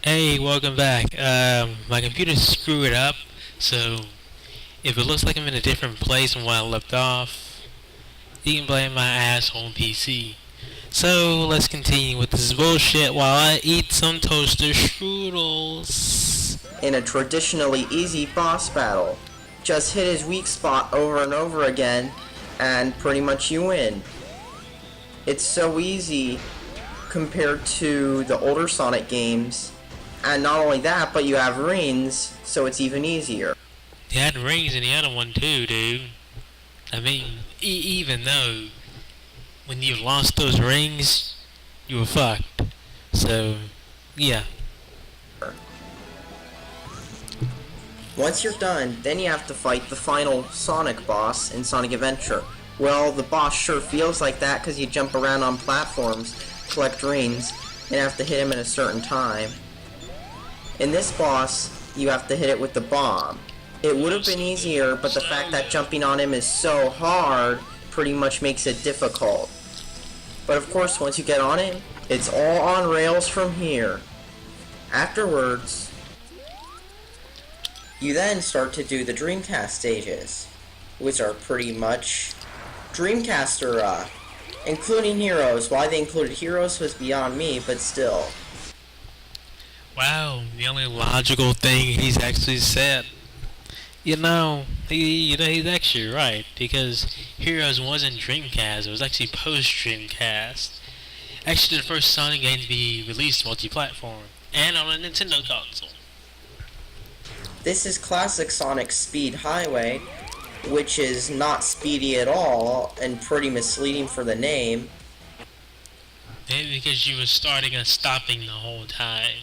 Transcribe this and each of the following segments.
Hey, welcome back. My computer screwed up, so if it looks like I'm in a different place from where I left off, you can blame my asshole PC. So let's continue with this bullshit while I eat some toaster strudels. In a traditionally easy boss battle. Just hit his weak spot over and over again, and pretty much you win. It's so easy compared to the older Sonic games, and not only that, but you have rings, so it's even easier. They had rings in the other one too, dude. I mean, even though when you lost those rings, you were fucked. So, yeah. Once you're done, then you have to fight the final Sonic boss in Sonic Adventure. Well, the boss sure feels like that because you jump around on platforms, collect rings, and have to hit him at a certain time. In this boss, you have to hit it with the bomb. It would have been easier, but the fact that jumping on him is so hard pretty much makes it difficult. But of course, once you get on him, it's all on rails from here. Afterwards, you then start to do the Dreamcast stages, which are pretty much Dreamcaster, including Heroes. Why they included Heroes was beyond me, but still. Wow, the only logical thing he's actually said. He's actually right, because Heroes wasn't Dreamcast, it was actually post-Dreamcast. Actually, the first Sonic game to be released multi-platform, and on a Nintendo console. This is classic Sonic Speed Highway, which is not speedy at all, and pretty misleading for the name. Maybe because you were starting and stopping the whole time.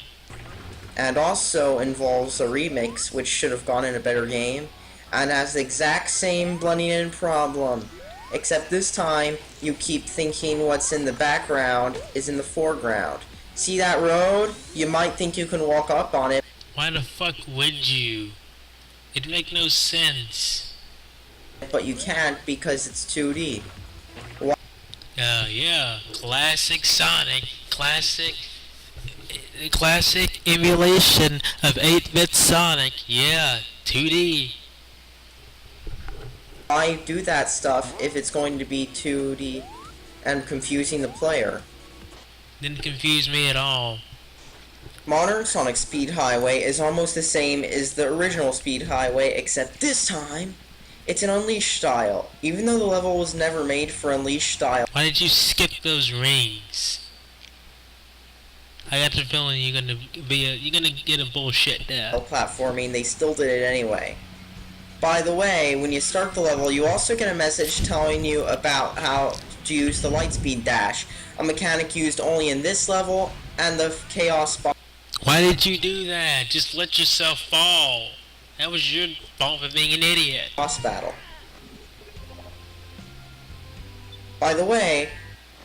And also involves a remix, which should have gone in a better game, and has the exact same blending in problem, except this time you keep thinking what's in the background is in the foreground. See that road? You might think you can walk up on it. Why the fuck would you? It'd make no sense. But you can't because it's 2D. Yeah, classic Sonic, classic emulation of 8-bit Sonic, yeah, 2D. Why do that stuff if it's going to be 2D and confusing the player? Didn't confuse me at all. Modern Sonic Speed Highway is almost the same as the original Speed Highway, except this time, it's an Unleashed style, even though the level was never made for Unleashed style. Why did you skip those rings? I got the feeling you're gonna get a bullshit there. Platforming, they still did it anyway. By the way, when you start the level, you also get a message telling you about how to use the Lightspeed Dash, a mechanic used only in this level and the Chaos Boss. Why did you do that? Just let yourself fall. That was your fault for being an idiot. Boss battle. By the way,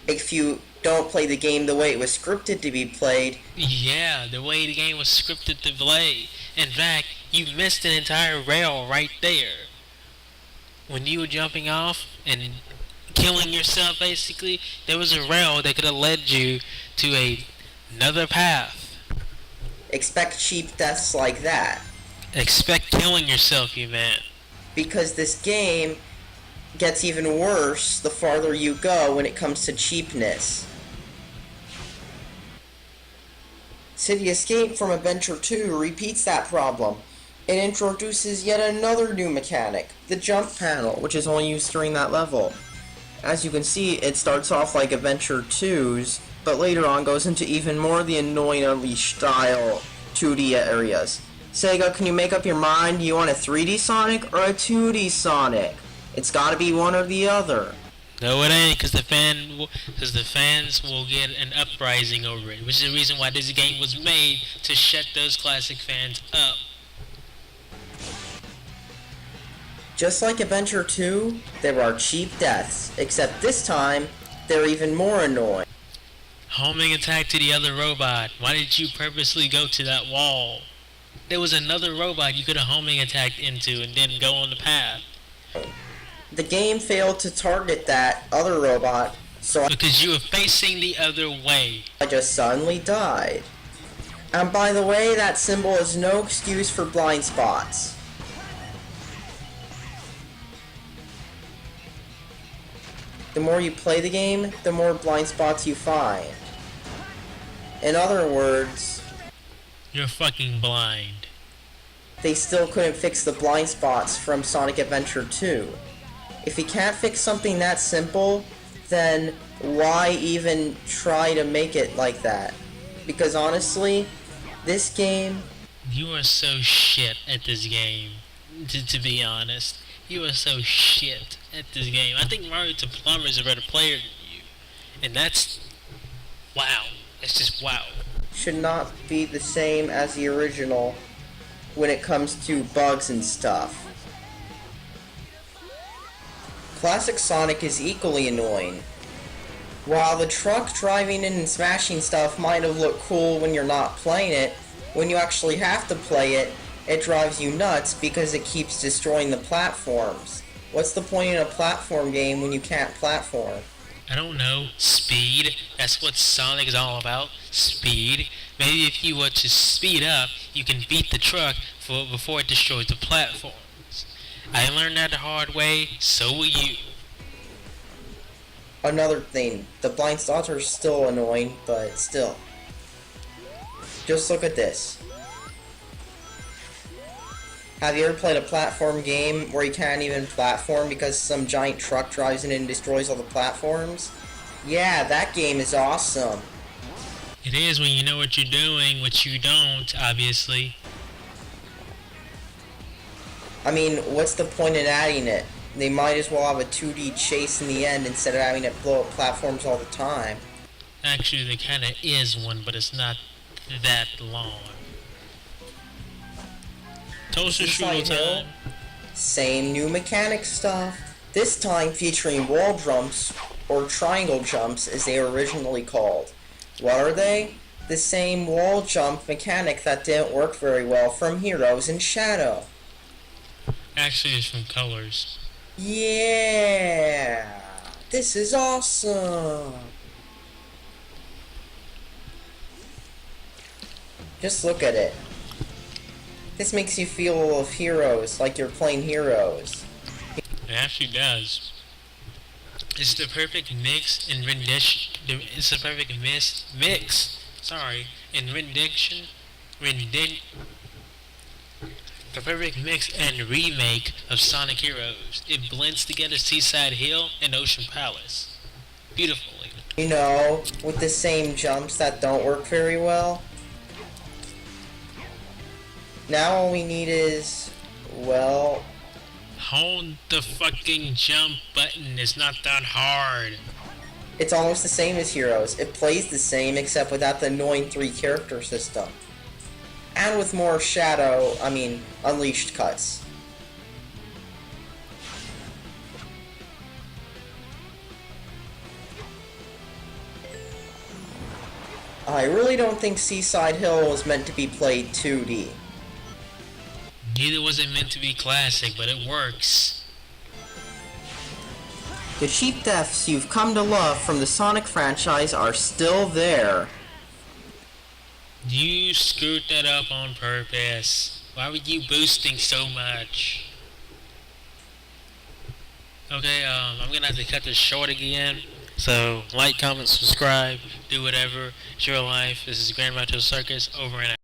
if you don't play the game the way it was scripted to be played. Yeah, the way the game was scripted to play. In fact, you missed an entire rail right there. When you were jumping off and killing yourself, basically, there was a rail that could have led you to another path. Expect cheap deaths like that. Expect killing yourself, you man. Because this game gets even worse the farther you go when it comes to cheapness. City Escape from Adventure 2 repeats that problem. It introduces yet another new mechanic, the jump panel, which is only used during that level. As you can see, it starts off like Adventure 2's, but later on goes into even more of the annoying Unleashed style 2D areas. Sega, can you make up your mind? Do you want a 3D Sonic or a 2D Sonic? It's gotta be one or the other. No, it ain't, because the fans will get an uprising over it, which is the reason why this game was made, to shut those classic fans up. Just like Adventure 2, there are cheap deaths, except this time, they're even more annoying. Homing attack to the other robot. Why did you purposely go to that wall? There was another robot you could have homing attacked into and then go on the path. The game failed to target that other robot, so because you were facing the other way. I just suddenly died. And by the way, that symbol is no excuse for blind spots. The more you play the game, the more blind spots you find. In other words, you're fucking blind. They still couldn't fix the blind spots from Sonic Adventure 2. If you can't fix something that simple, then why even try to make it like that? Because honestly, this game... You are so shit at this game, to be honest. You are so shit at this game. I think Mario to Plumber is a better player than you. And that's... wow. That's just wow. Should not be the same as the original when it comes to bugs and stuff. Classic Sonic is equally annoying. While the truck driving in and smashing stuff might have looked cool when you're not playing it, when you actually have to play it, it drives you nuts because it keeps destroying the platforms. What's the point in a platform game when you can't platform? I don't know. Speed. That's what Sonic is all about. Speed. Maybe if you were to speed up, you can beat the truck before it destroys the platforms. I learned that the hard way, so will you. Another thing, the blind spots are still annoying, but still. Just look at this. Have you ever played a platform game where you can't even platform because some giant truck drives in and destroys all the platforms? Yeah, that game is awesome. It is when you know what you're doing, which you don't, obviously. I mean, what's the point in adding it? They might as well have a 2D chase in the end instead of having it blow up platforms all the time. Actually, there kinda is one, but it's not that long. Toaster Strudel time. Same new mechanic stuff. This time featuring wall jumps, or triangle jumps as they were originally called. What are they? The same wall jump mechanic that didn't work very well from Heroes in Shadow. Actually, it's from Colors. Yeah! This is awesome! Just look at it. This makes you feel of Heroes, like you're playing Heroes. It actually does. It's the perfect mix and rendition. It's the perfect mix. Sorry, in rendition. The perfect mix and remake of Sonic Heroes. It blends together Seaside Hill and Ocean Palace beautifully. You know, with the same jumps that don't work very well. Now all we need is, well... Hold the fucking jump button. It's not that hard. It's almost the same as Heroes. It plays the same except without the annoying 3-character system. And with more Unleashed cuts. I really don't think Seaside Hill was meant to be played 2D. Neither was it meant to be classic, but it works. The cheap deaths you've come to love from the Sonic franchise are still there. You screwed that up on purpose. Why were you boosting so much? Okay, I'm gonna have to cut this short again. So, like, comment, subscribe, do whatever. It's your life. This is Grand Macho Circus, over and out.